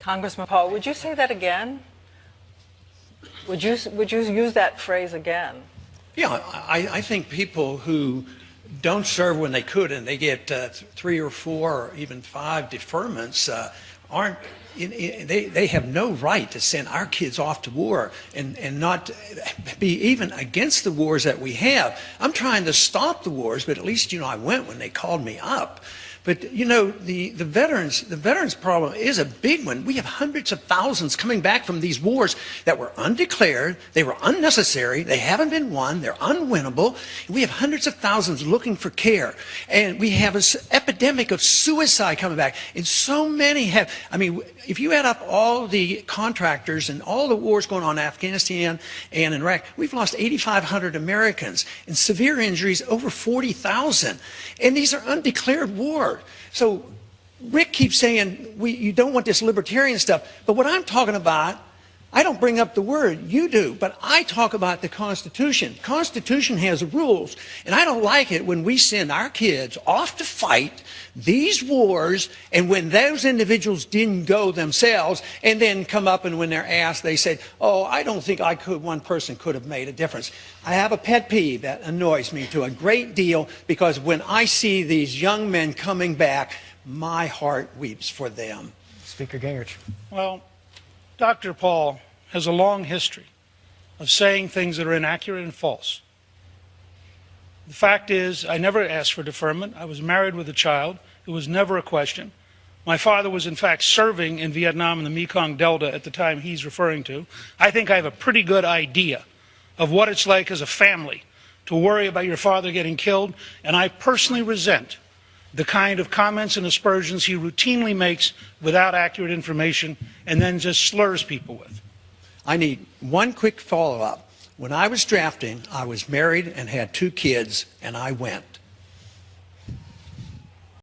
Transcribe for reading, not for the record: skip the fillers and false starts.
Congressman Paul, would you say that again? Would you use that phrase again? Yeah, I think people who don't serve when they could and they get 3 or 4 or even 5 deferments aren't. They have no right to send our kids off to war and not be even against the wars that we have. I'm trying to stop the wars, but at least, I went when they called me up. But, the veterans problem is a big one. We have hundreds of thousands coming back from these wars that were undeclared, they were unnecessary, they haven't been won, they're unwinnable. We have hundreds of thousands looking for care. And we have an epidemic of suicide coming back. And so many have, if you add up all the contractors and all the wars going on in Afghanistan and in Iraq, we've lost 8,500 Americans and severe injuries over 40,000. And these are undeclared wars. So Rick keeps saying you don't want this libertarian stuff, but what I'm talking about, I don't bring up the word, you do, but I talk about the Constitution. Constitution has rules, and I don't like it when we send our kids off to fight these wars, and when those individuals didn't go themselves, and then come up and when they're asked, they say, oh, I don't think one person could have made a difference. I have a pet peeve that annoys me to a great deal, because when I see these young men coming back, my heart weeps for them. Speaker Gingrich. Well, Dr. Paul has a long history of saying things that are inaccurate and false. The fact is, I never asked for deferment. I was married with a child. It was never a question. My father was, in fact, serving in Vietnam in the Mekong Delta at the time he's referring to. I think I have a pretty good idea of what it's like as a family to worry about your father getting killed, and I personally resent the kind of comments and aspersions he routinely makes without accurate information and then just slurs people with. I need one quick follow-up. When I was drafting, I was married and had 2 kids, and I went.